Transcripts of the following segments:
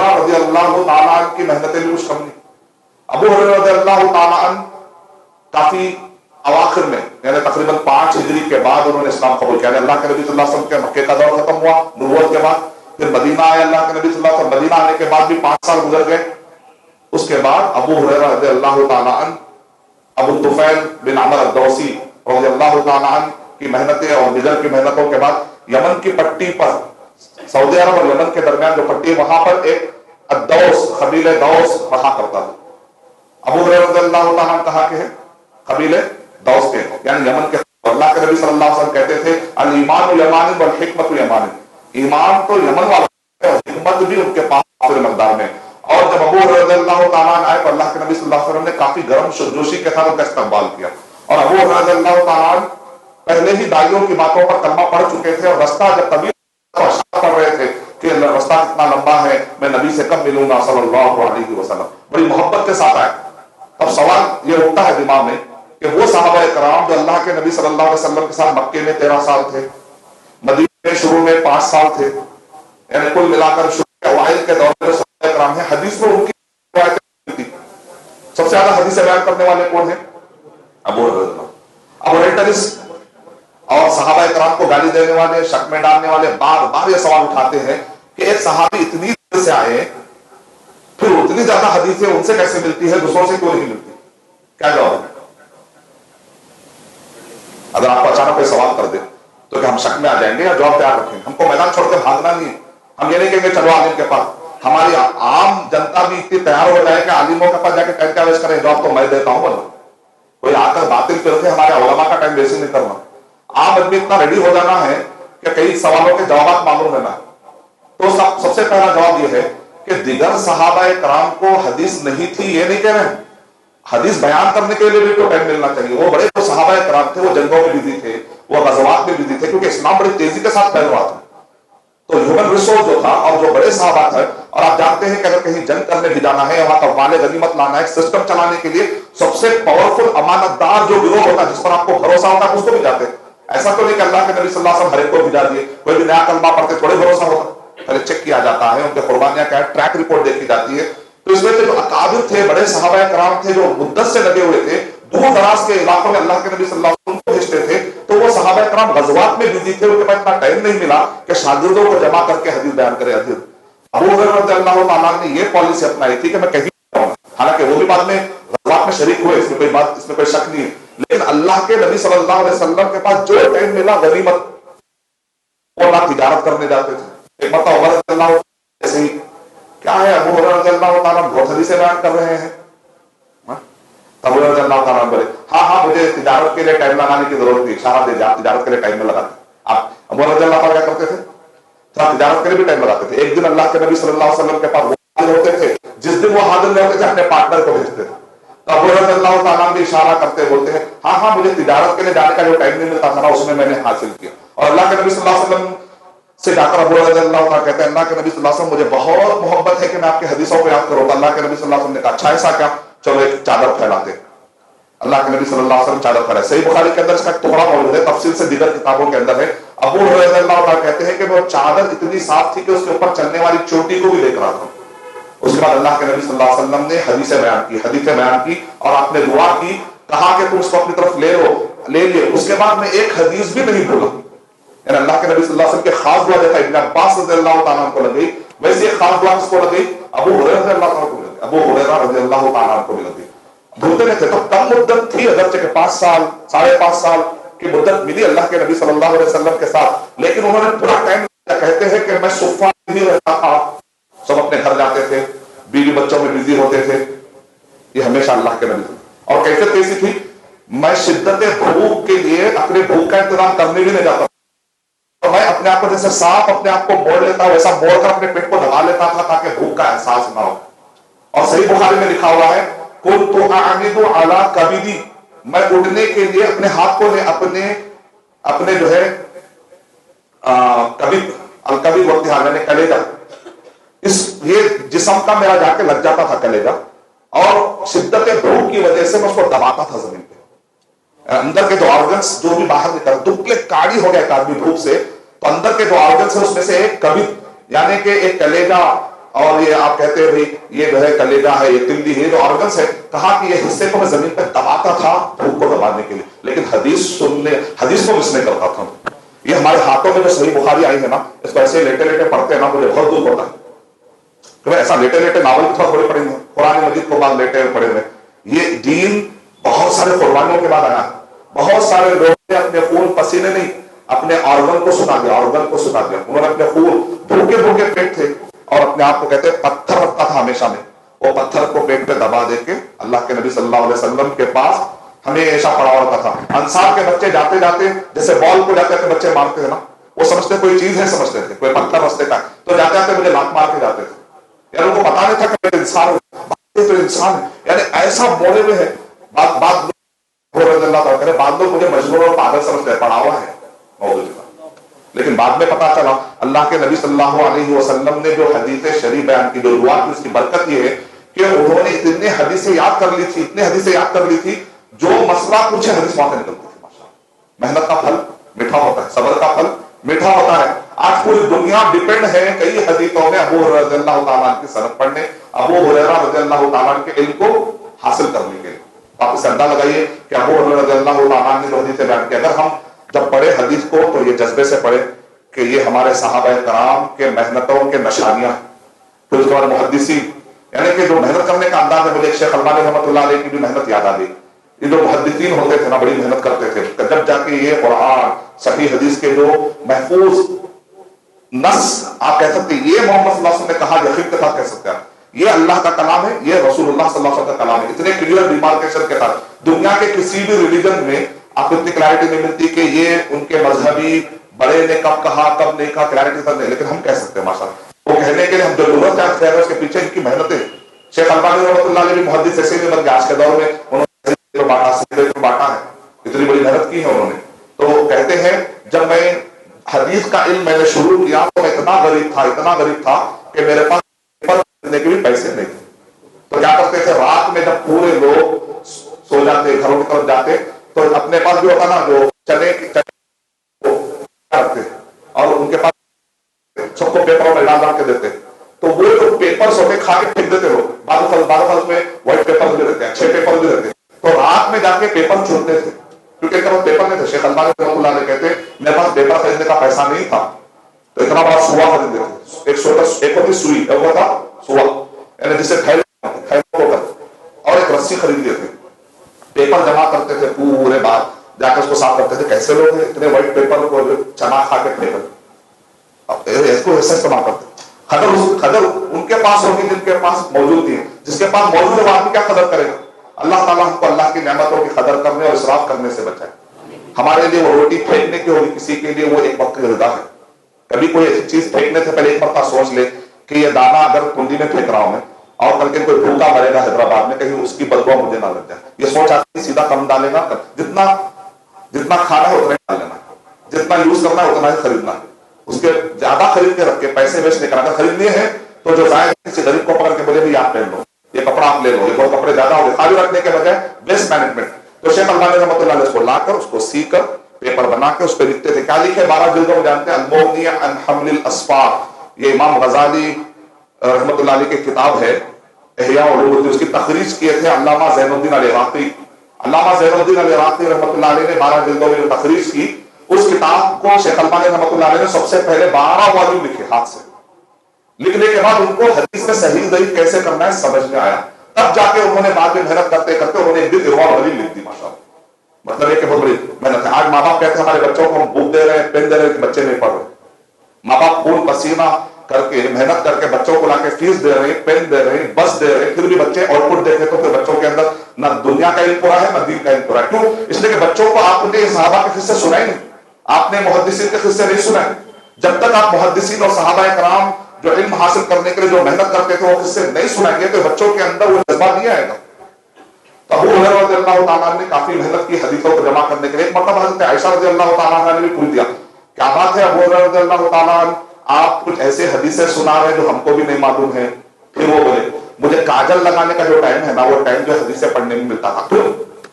ہریرہ رضی اللہ تعالیٰ عنہ کی محنتیں بھی کچھ کم نہیں. ابو ہریرہ رضی اللہ تعالیٰ عنہ کافی اواخر میں یعنی تقریباً 5 ہجری کے بعد انہوں نے اسلام قبول کیا. اللہ کے نبی صلی اللہ علیہ وسلم کے مکے کا دور ختم ہوا نبوت کے بعد, پھر مدینہ آئے اللہ کے نبی صلی اللہ علیہ وسلم. مدینہ آنے کے بعد بھی 5 سال گزر گئے. اس کے بعد ابو ہریرہ رضی اللہ تعالیٰ عنہ ابو طفیل بن عمر الدوسی رضی اللہ تعالیٰ عنہ کی محنتیں اور نجر کی محنتوں کے بعد یمن کی پٹی پر, سعودی عرب اور یمن کے درمیان جو پٹی ہے وہاں پر ایک الدوس قبیلہ دوس رہا کرتا تھا. ابو ہریرہ رضی اللہ تعالیٰ عنہ کہا کہ ہے قبیلہ دوس کے یعنی یمن کے. اللہ کے نبی صلی اللہ علیہ وسلم کہتے تھے الایمان یمانی والحکمت یمانی, ایمان تو یمن والا ہے اور حکمت بھی ان کے پاس پورے مقدار میں. اور جب ابو ہریرہ رضی اللہ تعالیٰ عنہ آئے تو اللہ کے نبی صلی اللہ علیہ وسلم نے کافی گرم جوشی کے ساتھ ان کا استقبال کیا. اور ابو ہریرہ رضی اللہ تعالیٰ عنہ پہلے ہی دائیوں کی باتوں پر کلمہ پڑھ چکے تھے اور رستہ جب طبیعت کر رہے تھے کہ رستہ کتنا لمبا ہے, میں نبی سے کب ملوں گا صلی اللہ علیہ وسلم, بڑی محبت کے ساتھ آئے. اب سوال یہ اٹھتا ہے دماغ میں کہ وہ صحابہ کرام جو اللہ کے نبی صلی اللہ علیہ وسلم کے ساتھ مکے میں 13 سال تھے, مدینے میں شروع میں 5 سال تھے, یعنی کل ملا کر شروع کے اوائل کے دور میں صحابہ کرام ہیں, حدیث میں ان کی روایتیں تھی. سب سے زیادہ حدیث بیان کرنے والے کون ہیں؟ ابو ہریرہ. اب ریٹرسٹ اور صحابہ کرام کو گالی دینے والے, شک میں ڈالنے والے بار بار یہ سوال اٹھاتے ہیں کہ ایک صحابی اتنی دیر سے آئے پھر اتنی زیادہ حدیثیں ان سے کیسے ملتی ہے, دوسروں سے کیوں نہیں ملتی؟ کیا جواب ہے؟ اگر آپ کو اچانک کوئی سوال کر دے تو کہ ہم شک میں آ جائیں گے یا جواب تیار رکھیں گے؟ ہم کو میدان چھوڑ کے بھاگنا نہیں ہے. ہم یہ نہیں کہیں گے چلو عالم کے پاس. ہماری عام جنتا بھی اتنی تیار ہو جائے کہ عالموں کے پاس جا کے ٹائم کیا ویسٹ کریں, جواب تو میں دیتا ہوں. بولو کوئی آ کر باطل فرقے ہمارے علماء کا ٹائم ویسٹ نہیں کرنا. عام آدمی اتنا ریڈی ہو جانا ہے کہ کئی سوالوں کے جوابات معلوم رہنا. تو سب سے پہلا جواب یہ ہے کہ دیگر صحابہ کرام کو حدیث نہیں تھی یہ نہیں کہہ رہے ہیں, حدیث بیان کرنے کے لیے بھی تو ٹائم ملنا چاہیے. وہ بڑے جو صحابہ کرام تھے وہ جنگوں میں بزی تھے, وہ غزوات میں بزی تھے, کیونکہ اسلام بڑی تیزی کے ساتھ پھیل رہا تھا. تو ہیومن ریسورس جو تھا اور جو بڑے صحابہ تھے, اور آپ جانتے ہیں کہ اگر کہیں جنگ کرنے بھی جانا ہے, وہاں کا مال غنیمت لانا ہے, سسٹم چلانے کے لیے سب سے پاورفل امانت دار جو گروہ ہوتا ہے جس پر آپ کو بھروسہ ہوتا ہے اس کو بھی جاتے. ایسا تو نہیں کہ اللہ کے نبی صلی اللہ علیہ وسلم ہر ایک کو بھجا دیے, کوئی بھی نیا کلمہ پڑھتے تھوڑے بھروسہ ہوتا, پہلے چیک کیا جاتا ہے, ان کے قربانیاں کیا ہے, ٹریک رپورٹ دیکھی جاتی ہے. تو اس میں جو اکابر تھے, بڑے صحابہ کرام تھے جو مدت سے لگے ہوئے تھے, دور دراز کے علاقوں میں اللہ کے نبی صلی اللہ علیہ وسلم کو بھیجتے تھے, تو وہ صحابہ کرام غزوات میں بزی تھے, ان کے پاس اتنا ٹائم نہیں ملا کہ شاگردوں کو جمع کر کے حدیث بیان کرے. حدیث ابو ہریرہ رضی اللہ تعالیٰ نے یہ پالیسی اپنائی تھی کہ میں کہیں جاؤں گا, حالانکہ وہ بھی بعد میں غزوات میں شریک ہوئے, اس میں کوئی شک نہیں ہے, لیکن اللہ کے نبی صلی اللہ علیہ وسلم کے پاس جو ٹائم ملا غنیمت وہ اللہ تجارت کرنے جاتے تھے. ایک مرتبہ عمر رضی اللہ ایسے ہی کیا ہے ابو ہریرہ رضی اللہ تعالیٰ بہت حدیثیں بیان کر رہے ہیں, ابو ہریرہ رضی اللہ تعالیٰ بولے ہاں مجھے تجارت کے لیے ٹائم لگانے کی ضرورت نہیں, اشارہ دے آپ تجارت کے لیے ٹائم میں لگاتے. آپ ابو ہریرہ رضی اللہ تعالیٰ کیا کرتے تھے, تجارت کے لیے بھی ٹائم لگاتے تھے. ایک دن اللہ کے نبی صلی اللہ علیہ وسلم کے پاس وہ حاضر ہوتے تھے, جس دن وہ حاضر نہیں ہوتے تھے اپنے پارٹنر کو بھیجتے تھے. تو ابو ہریرہ رضی اللہ تعالیٰ بھی اشارہ کرتے بولتے ہیں ہاں مجھے تجارت کے لیے جانے کا جو ٹائم نہیں ملتا تھا نا اس میں نے حاصل کیا. اور اللہ کے نبی صلی اللہ علیہ وسلم سے جا کر ابو ہریرہ رضی اللہ تعالیٰ کہتے ہیں اللہ کے نبی صلی اللہ علیہ وسلم مجھے بہت محبت ہے کہ میں آپ کی حدیثوں کو یاد کروں. اللہ کے نبی صلی اللہ علیہ وسلم نے کہا اچھا ایسا کیا, چلو ایک چادر پھیلاتے. اللہ کے نبی صلی اللہ علیہ وسلم چادر پھیلائے. صحیح بخاری کے اندر اس کا ایک ٹکڑا موجود ہے, تفصیل سے دیگر کتابوں کے اندر ہے. ابو ہریرہ رضی اللہ تعالیٰ کہتے ہیں کہ وہ چادر اتنی صاف تھی کہ اس کے اوپر چلنے والی چوٹی کو بھی دیکھ رہا تھا. اس کے بعد اللہ کے نبی صلی اللہ علیہ وسلم نے حدیثیں بیان کی اور آپ نے دعا کی, کہا کہ تم اس کو اپنی طرف لے لیے. اس کے بعد میں ایک حدیث بھی نہیں بھولا. یعنی اللہ کے نبی صلی اللہ علیہ وسلم کے خاص دعا جیسا ابن عباس رضی اللہ تعالیٰ کو لگئی, ویسے ایک خاص دعا کس کو لگئی, ابو ہریرہ رضی اللہ تعالیٰ کو لگئی. ابو ہریرہ رضی اللہ تعالیٰ کو بھی لگئی. بھولتے نہیں تھے. تو کم مدت تھی, اگرچہ کہ 5 سال 5.5 سال کی مدت ملی اللہ کے نبی صلی اللہ علیہ وسلم کے ساتھ, لیکن انہوں نے پورا ٹائم کہتے ہیں کہ میں صفہ نہیں رہتا تھا, سب اپنے گھر جاتے تھے, بیوی بچوں میں بزی ہوتے تھے. یہ ہمیشہ اللہ کے نبی. اور کیفیت کیسی تھی, میں شدت بھوک کے لیے اپنے بھوک کا انتظام کرنے بھی نہیں جاتا, تو میں اپنے آپ کو جیسے سانپ اپنے آپ کو موڑ لیتا ویسا موڑ کر اپنے پیٹ کو دبا لیتا تھا تاکہ بھوک کا احساس نہ ہو. اور صحیح بخاری میں لکھا ہوا ہے کنت اعمد علی کبدی, میں اٹھنے کے لیے اپنے ہاتھ کو اپنے جو ہے کبد الکبد وقت میں نے کلیجہ, یہ جسم کا میرا جا کے لگ جاتا تھا کلیجہ, اور شدت بھوک کی وجہ سے میں اس کو دباتا تھا زمین پہ. اندر کے جو آرگنس جو بھی باہر نکل دبلے کاڑی ہو گیا ایک آدمی بھوک سے, تو اندر کے جو آرگنس ہے اس میں سے ایک کبد یعنی کہ ایک کلیجہ اور یہ آپ کہتے ہیں بھائی یہ جو ہے کلیجا ہے، یہ تلی ہے، جو آرگنس ہے، کہا کہ یہ حصے کو میں زمین پہ دباتا تھا بھوک کو دبانے کے لیے، لیکن حدیث کو مس نہیں کرتا تھا۔ یہ ہمارے ہاتھوں میں جو صحیح بخاری آئی ہے نا، اس کو ایسے لیٹے لیٹے پڑھتے ہیں نا، مجھے بہت دکھ ہوتا ہے کہ ایسا لیٹے لیٹے ناول کی طرح تھوڑے پڑھیں گے، قرآن مجید کو بعد لیٹے پڑھے ہوئے۔ یہ دین بہت سارے قربانیوں کے بعد آیا، بہت سارے لوگوں نے اپنے خون پسینے نہیں، اپنے آرگن کو سنا دیا، آرگن کو سنا دیا۔ انہوں نے اپنے خون بھوکے بھوکے پیٹ تھے اور اپنے آپ کو کہتے ہیں پتھر رکھتا تھا ہمیشہ میں، وہ پتھر کو پیٹ پہ دبا دے کے اللہ کے نبی صلی اللہ علیہ وسلم کے پاس ہمیشہ پڑا ہوتا تھا۔ انصار کے بچے جاتے جاتے جیسے بال کو جاتے جاتے بچے مارتے تھے نا، وہ سمجھتے کوئی چیز ہے، سمجھتے تھے کوئی پتھر رستے کا، تو جاتے جاتے مجھے لات مار کے جاتے تھے، یعنی ان کو پتا نہیں تھا کہ میں انسان ہوں، تو انسان ہے، یعنی ایسا موڑے میں ہے۔ بعد لوگ مجھے مجنون اور پاگل سمجھتے ہیں، پڑھا ہوا ہے، لیکن بعد میں پتا چلا اللہ کے نبی صلی اللہ علیہ وسلم نے جو حدیث شریف بیان کی، جو روایت کی، اس کی برکت یہ ہے کہ انہوں نے اتنے حدیثیں یاد کر لی تھی، اتنے حدیثیں یاد کر لی تھی، جو مسئلہ پوچھے حدیث وہاں سے نکلتی تھی۔ ماشاءاللہ، محنت کا پھل میٹھا ہوتا ہے، صبر کا پھل میٹھا ہوتا ہے۔ آج پوری دنیا ڈیپینڈ ہے کئی حدیثوں میں ابو ہریرہ رضی اللہ تعالیٰ عنہ کی سند پڑھنے، ابو ہریرہ رضی اللہ تعالیٰ عنہ کے علم کو حاصل کرنے کے لیے۔ آپ اس اندازہ لگائیے کہ ابو ہریرہ رضی اللہ تعالیٰ عنہ نے جو حدیثیں بیان کی، اگر ہم جب پڑھے حدیث کو تو یہ جذبے سے پڑھے کہ یہ ہمارے صحابہ کرام کے محنتوں کے نشانیاں ہیں۔ پھر اس کے بعد محدثین، یعنی کہ جو محنت کرنے کا انداز ہے، مجھے شیخ البانی رحمۃ اللہ علیہ کی بھی محنت یاد آ گئی۔ یہ جو محدثین ہوتے تھے نا، بڑی محنت کرتے تھے، جب جا کے یہ قرآن صحیح حدیث کے جو محفوظ نص آپ کہہ سکتے ہیں، یہ محمد صلی اللہ علیہ وسلم نے کہا، یقین کے ساتھ کہہ سکتے ہیں یہ اللہ کا کلام ہے، یہ رسول اللہ صلی اللہ علیہ وسلم کا کلام ہے، اتنے کلیئر ڈیمارکیشن کے ساتھ۔ دنیا کے کسی بھی ریلیجن میں آپ کو اتنی کلیئرٹی نہیں ملتی کہ یہ ان کے مذہبی بڑے نے کب کہا کب نہیں کہا، کلیئرٹی تک نہیں، لیکن ہم کہہ سکتے ہیں ماشاءاللہ۔ وہ کہنے کے لیے ہم ضرورت ہے اس کے پیچھے ان کی محنتیں۔ شیخ البانی رحمۃ اللہ علیہ بھی محدث ایسے نہیں بن گئے، آج کے دور میں انہوں نے بانٹا ہے، اتنی بڑی محنت کی ہے انہوں نے۔ تو کہتے ہیں جب میں حدیث کا علم میں نے شروع کیا تو میں اتنا غریب تھا کہ میرے پاس پیپر خریدنے کے بھی پیسے نہیں تھے۔ تو کیا کرتے تھے، رات میں جب پورے لوگ سو جاتے، گھروں کی طرف جاتے، تو اپنے پاس بھی ہوتا نا جو چنے رکھتے اور ان کے پاس سب کو پیپروں میں ڈال کے دیتے، تو وہ جو پیپرز ہوتے کھا کے پھینک دیتے لوگ، بعض میں وائٹ پیپر بھی رہتے ہیں، اچھے پیپر بھی رہتے ہیں، تو رات میں جا کے پیپر چھوڑتے تھے، کیونکہ ان کے پاس پیپر نہیں تھے۔ شیخ البانی رحمۃ اللہ علیہ کہتے ہیں میرے پاس پیپر خریدنے کا پیسہ نہیں تھا، تو اتنا بڑا سوا خرید لیتے، ایک ہوتی سوئی، ایک ہوتا سوا، یعنی جسے تھیلے اور ایک رسی خرید لیتے، پیپر جمع کرتے تھے، پورے بعد جا کے اس کو صاف کرتے تھے۔ کیسے لوگ ہیں اتنے وائٹ پیپر کو چنا کھا کے پھینک، اس کو ایسا استعمال کرتے۔ قدر ان کے پاس ہوگی جن کے پاس موجود نہیں ہے، جس کے پاس موجود ہے وہ آدمی کیا قدر کرے گا۔ اللہ تعالیٰ ہم کو اللہ کی نعمتوں کی قدر کرنے اور اسراف کرنے سے بچائے۔ ہمارے لیے وہ روٹی پھینکنے کی ہوگی، کسی کے لیے وہ ایک وقت کی غذا ہے۔ کبھی کوئی ایسی چیز پھینکنے سے پہلے ایک مرتبہ سوچ لے کہ یہ دانا اگر کنڈی میں پھینک رہا ہوں میں، اور کل کے کوئی بھوکا مرے گا حیدرآباد میں، کہیں اس کی بدبو مجھے نہ لگ جائے، یہ سوچ آتی ہے سیدھا کم ڈالے گا، جتنا کھانا ہے اتنا ہی ڈال لینا، جتنا یوز کرنا ہے اتنا ہی خریدنا ہے، اس کے زیادہ خرید کے رکھ کے پیسے ویسٹ نہیں کرنا۔ اگر خریدنے ہیں تو جو ظاہر کسی غریب کو پکڑ کے بولے بھی آپ پہن لو، یہ کپڑا آپ لے لو، یہ بہت کپڑے زیادہ ہو گئے، خالی رکھنے کے بجائے ویسٹ مینجمنٹ۔ تو شیخ البانی رحمۃ اللہ علیہ اس کو لا کر، اس کو سی کر، پیپر بنا کے اس پہ لکھتے تھے۔ کیا لکھے؟ 12 جلدوں میں جانتے ہیں، المغنی عن حمل الاسفار، یہ امام غزالی رحمۃ اللہ علیہ کی کتاب ہے احیاء علوم الدین، اس کی تخریج کیے تھے علامہ زین الدین العراقی۔ علامہ زین الدین العراقی رحمۃ اللہ علیہ نے 12 جلدوں میں جو تخریج کی، اس کتاب کو شیخ البانی رحمۃ اللہ علیہ نے سب سے پہلے 12 والیوم لکھے ہاتھ سے۔ لکھنے کے بعد ان کو حدیث میں صحیح ضعیف کیسے کرنا ہے سمجھ میں آیا، تب جا کے انہوں نے بعد میں محنت کرتے کرتے انہوں نے ایک دن ارواح الغلیل لکھ دی۔ ماشاءاللہ، مطلب یہ کہ بہت بڑی محنت ہے۔ آج ماں باپ کہتے ہیں ہمارے بچوں کو ہم بک دے رہے ہیں، پین دے رہے ہیں، کہ بچے نہیں پڑھ رہے۔ ماں باپ خون پسینہ کر کے محنت کر کے بچوں کو لا کے فیس دے رہے ہیں، پین دے رہے ہیں، بس دے رہے ہیں، پھر بھی بچے آؤٹ پٹ دیکھیں تو پھر بچوں کے اندر نہ دنیا کا علم پورا ہے نہ دین کا علم پورا ہے۔ کیوں؟ اس لیے کہ بچوں کو آپ نے صحابہ کے قصے سنائے نہیں، آپ نے محدثین کے قصے نہیں سنائے۔ جب تک آپ محدثین اور صحابہ کرام جو علم حاصل کرنے کے لیے جو محنت کرتے تھے وہ قصے نہیں سنائیں گے تو بچوں کے اندر وہ جذبہ نہیں آئے گا۔ تو ابو ہریرہ رضی اللہ تعالیٰ عنہ نے کافی محنت کی حدیثوں کو جمع کرنے کے لیے۔ ایک مرتبہ حضرت عائشہ رضی اللہ تعالیٰ عنہ نے بھی پوچھ دیا، کیا بات ہے ابو ہریرہ رضی اللہ تعالیٰ عنہ، آپ کچھ ایسے حدیثیں سنا رہے ہیں جو ہم کو بھی نہیں معلوم ہے؟ پھر وہ بولے، مجھے کاجل لگانے کا جو ٹائم ہے نا، وہ ٹائم جو حدیثیں پڑھنے میں ملتا تھا۔ تو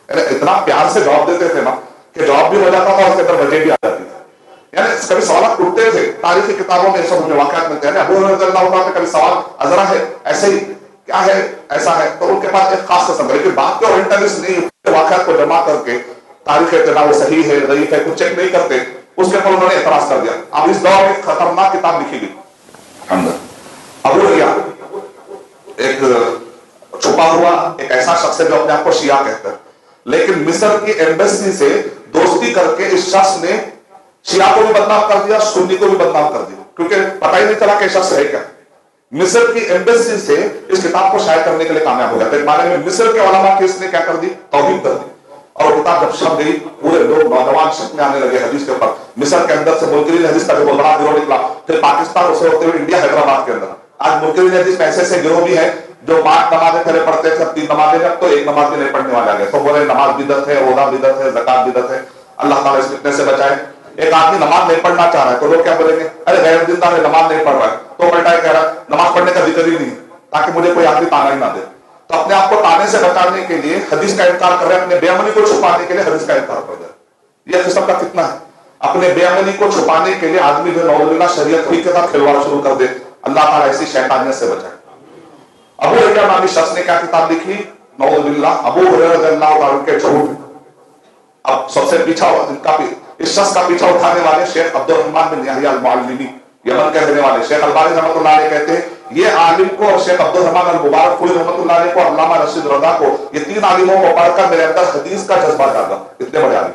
اتنا پیار سے جواب دیتے تھے نا کہ جواب بھی ہو جاتا تھا اور اس کے اندر وجہ بھی آ جاتی تھی۔ یعنی کبھی سوالات اٹھتے تھے تاریخی کتابوں میں، سب واقعات ملتے ہیں. ابو رضی اللہ عنہ پہ کبھی سوال ازرا ہے ایسے ہی کیا ہے ایسا ہے، تو ان کے پاس ایک خاص قسم ہے. لیکن بات کے اورینٹلسٹ نہیں واقعات کو جمع کر کے تاریخ ابتدا وہ صحیح ہے ضعیف ہے کچھ چیک نہیں کرتے، اس کے اوپر انہوں نے اعتراض کر دیا. اب اس دور میں ایک خطرناک کتاب لکھی گئی ابو ریا، ایک چھپا ہوا ایک ایسا شخص ہے جو اپنے آپ کو شیعہ کہتا ہے، لیکن مصر کی ایمبیسی سے دوستی کر کے اس شخص نے شیعہ کو بھی بدنام کر دیا، سنی کو بھی بدنام کر دیا، کیونکہ پتہ ہی نہیں چلا کہ شخص ہے کیا. مصر کی ایمبیسی سے اس کتاب کو شائع کرنے کے لیے کامیاب ہو گیا. ایک معنی میں مصر کے علماء کی اس نے کیا کر دی، توہین کر دی. اور کتاب جب چھپ گئی پورے لوگ نوجوان شک میں آنے لگے حدیث کے اوپر. مصر کے اندر سے منکرین حدیث کا جو بڑا گروہ نکلا، پھر پاکستان اسے ہوتے ہوئے انڈیا حیدرآباد کے اندر. آج منکرین حدیث میں ایسے ایسے گروہ بھی ہیں جو 5 نمازیں پہلے پڑھتے تھے، 3 نمازیں، اب تو 1 نماز بھی نہیں پڑھنے والے آ گئے. تو بولے نماز بدعت ہے، روزہ بدعت ہے، زکات بدعت ہے. اللہ تعالیٰ اس فتنے سے بچائے. ایک آدمی نماز نہیں پڑھنا چاہ رہا ہے تو لوگ کیا بولیں گے، ارے غیر دیندار ہے نماز نہیں پڑھ رہا ہے، تو پلٹا کہہ رہا ہے نماز پڑھنے کا ذکر ہی نہیں، تاکہ مجھے کوئی آدمی تانا ہی نہ دے. تو اپنے آپ کو تانے سے بچانے کے لیے حدیث کا انکار کر رہے ہیں، اپنے بے امنی کو چھپانے کے لیے حدیث کا انکار کر رہے ہیں. یہ قسم کا فتنہ ہے. اپنے بے امنی کو چھپانے کے لیے آدمی جو نعوذ باللہ شریعت ہی کے ساتھ کھلواڑ شروع کر دے. اللہ تعالیٰ ایسی شیطانیت سے بچائے. ابو ہریرہ نامی شخص نے کیا کتاب لکھی، نعوذ باللہ، ابو ہریرہ رضی اللہ عنہ کے جھوٹ. اب سب سے پیچھا اس شخص کا پیچھا اٹھانے والے شیخ عبد الرحمن بن یحییٰ المعلمی، یمن کے رہنے والے. شیخ البانی رحمۃ اللہ علیہ کہتے ہیں یہ عالم کو اور شیخ عبد الرحمن المبارک پوری رحمۃ اللہ علیہ کو، علامہ رشید رضا کو، یہ 3 عالموں کو پڑھ کر میرے اندر حدیث کا جذبہ جاگا. اتنے بڑے عالم.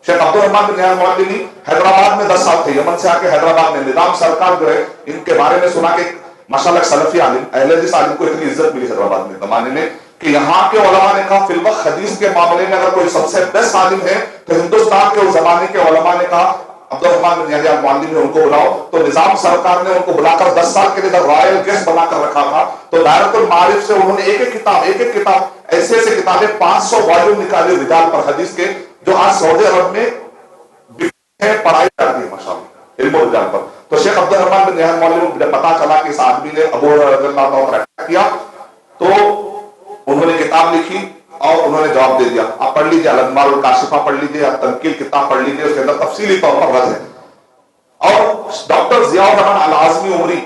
شیخ عبد الرحمن بن یحییٰ المعلمی حیدرآباد میں 10 سال تھے، یمن سے آ کے حیدرآباد میں نظام سرکار جو ہے ان کے بارے میں سنا کہ ماشاءاللہ سلفی عالم، اہل حدیث عالم کو اتنی عزت ملی حیدرآباد میں زمانے میں کہ یہاں کے علماء نے کہا فی الوقت حدیث کے معاملے میں اگر کوئی سب سے بیسٹ عالم ہے تو ہندوستان کے اس زمانے کے علماء نے کہا عبد الرحمن بن یحییٰ المعلمی نے ان کو بلاؤ. تو نظام سرکار نے ان کو بلا کر 10 سال کے لیے رائل گیسٹ بنا کر رکھا تھا. تو دائرۃ المعارف سے انہوں نے ایک ایک کتاب ایسے ایسے کتابیں 500 والیوم نکالے رجال پر حدیث کے، جو آج سعودی عرب میں پڑھائی جاتی ہے ماشاءاللہ علم و رجال پر. تو شیخ عبد الرحمن بن یحییٰ المعلمی کو جب پتا چلا کہ اس آدمی نے ابو ہریرہ رضی اللہ عنہ پر اٹیک کیا، تو انہوں نے کتاب لکھی اور انہوں نے جواب دے دیا. آپ پڑھ لیجیے، الانوار الکاشفہ پڑھ لیجیے، تنقیل کتاب پڑھ لیجیے، اس کے اندر تفصیلی طور پر رد ہے. اور ڈاکٹر ضیاء الرحمن العازمی عمری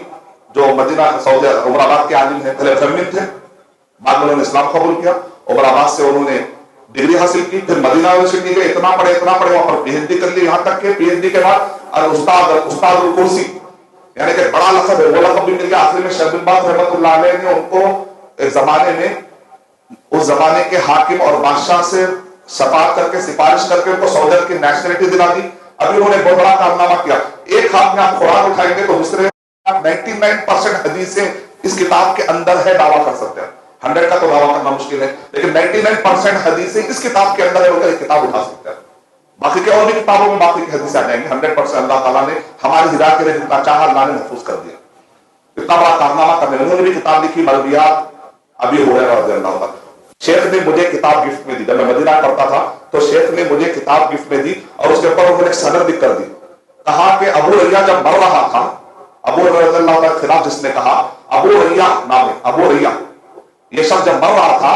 جو مدینہ سعودی عمر آباد کے عالم ہیں، پہلے فیمنن تھے، بعد میں انہوں نے اسلام قبول کیا. عمر آباد سے انہوں نے ڈگری حاصل کی، پھر مدینہ یونیورسٹی کے اتنا پڑھے وہاں پر پی ایچ ڈی کر لی، یہاں تک کہ پی ایچ ڈی کے بعد استاد الکرسی یعنی کہ بڑا لقب ہے، وہ لقب بھی مل گیا. آخر میں شیخ بن باز رحمۃ اللہ علیہ نے ان کو ایک زمانے میں اس زمانے کے حاکم اور بادشاہ سے شفاعت کر کے سفارش کر کے ان کو سعودی عرب کی نیشنلٹی دلا دی. ابھی انہوں نے بہت بڑا کارنامہ کیا. ایک ہاتھ میں آپ قرآن اٹھائیں گے تو مصر 99% حدیثیں اس کتاب کے اندر ہے، دعویٰ کر سکتے ہیں. 100 کا تو دعویٰ کرنا مشکل ہے، لیکن 99% حدیثیں اس کتاب کے اندر ہے، وہ کتاب اٹھا سکتے ہیں. باقی کے اور بھی کتابوں میں باقی کی حدیثیں آ جائیں گی. 100% اللہ تعالیٰ نے ہماری ہدایت کے لیے جتنا چاہا اللہ نے محفوظ کر دیا. اتنا بڑا کارنامہ کرنے. انہوں نے بھی کتاب لکھی مرویات ابی ہریرہ رضی اللہ عنہ. شیخ نے مجھے کتاب گفٹ میں دی، جب میں مدینہ پڑھتا تھا تو شیخ نے مجھے کتاب گفٹ میں دی اور اس کے اوپر انہوں نے ایک سند لکھ کر دی. کہا کہ ابو ریا جب مر رہا تھا، ابو ہریرہ رضی اللہ عنہ کے خلاف جس نے کہا، ابو ریا نام ہے، ابو ریا یہ شخص جب مر رہا تھا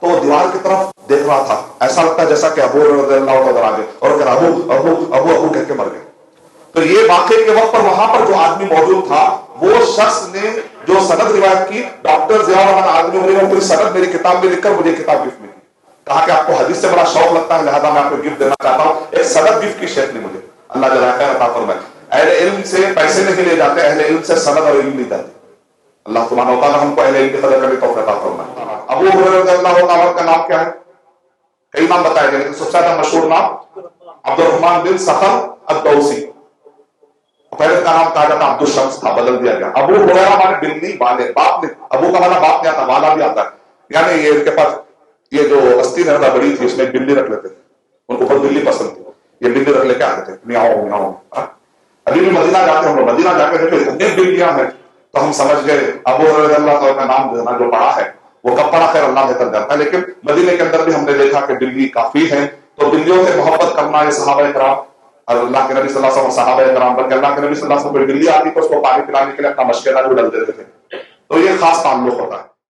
تو دیوار کی طرف دیکھ رہا تھا، ایسا لگتا ہے جیسا کہ ابو ہریرہ رضی اللہ عنہ آگے اور کہ ابو ابو ابو ابو کہہ کے مر گئے. تو یہ واقعے کے وقت پر وہاں پر جو آدمی موجود تھا وہ شخص نے جو سند روایت کی، ڈاکٹر ضیاء الرحمن العازمی عمری نے پوری سند میری کتاب میں لکھ کر مجھے کتاب گفٹ میں کی. کہا کہ آپ کو حدیث سے بڑا شوق لگتا ہے لہذا میں آپ کو گفٹ دینا چاہتا ہوں. ایک سند گفٹ کی شیخ نے مجھے. اللہ جل خیر عطا فرمائے. اہل علم سے پیسے نہیں لے جاتے، اہل علم سے سند اور علم لی جاتی. اللہ سبحانہ و تعالیٰ ہم کو اہل علم کی قدر کرنے کی توفیق عطا فرمائے. ابو ہریرہ رضی اللہ عنہ کا نام کیا ہے؟ کئی نام بتائے گئے لیکن سب سے زیادہ مشہور نام عبد الرحمن بن صخر الدوسی. پہلے کا نام کہا جاتا عبد الشمس تھا، بدل دیا گیا. ابو ہریرہ مانے بلی، والے، باپ نے. ابو کا مانا باپ نہیں آتا، والا بھی آتا ہے. یعنی یہ ان کے پاس یہ جو استی زیادہ بڑی تھی اس میں بلی رکھ لیتے تھے، ان کو بہت بلی پسند تھی، یہ بلی رکھ لے کے آتے تھے. میاؤں میاؤں. ابھی بھی مدینہ جاتے ہیں ہم لوگ، مدینہ جا کے دیکھے اتنے بلیاں ہیں تو ہم سمجھ گئے ابو ہریرہ اللہ تعالیٰ کا نام جو پڑا ہے وہ کب پڑا خیر اللہ بہتر جاتا ہے. لیکن مدینے کے اندر بھی ہم نے دیکھا کہ بلی کافی ہے. تو بلیوں سے محبت کرنا یہ صحابہ کرام اور اللہ کے نبی صلی اللہ علیہ وسلم صحابہ کرام، بلکہ اللہ کے نبی صلی اللہ علیہ وسلم کو بلی آتی تو اس کو پانی پلانے کے لیے اپنا مشکلہ بھی ڈال دیتے تھے. تو یہ خاص تعلق ہوتا ہے.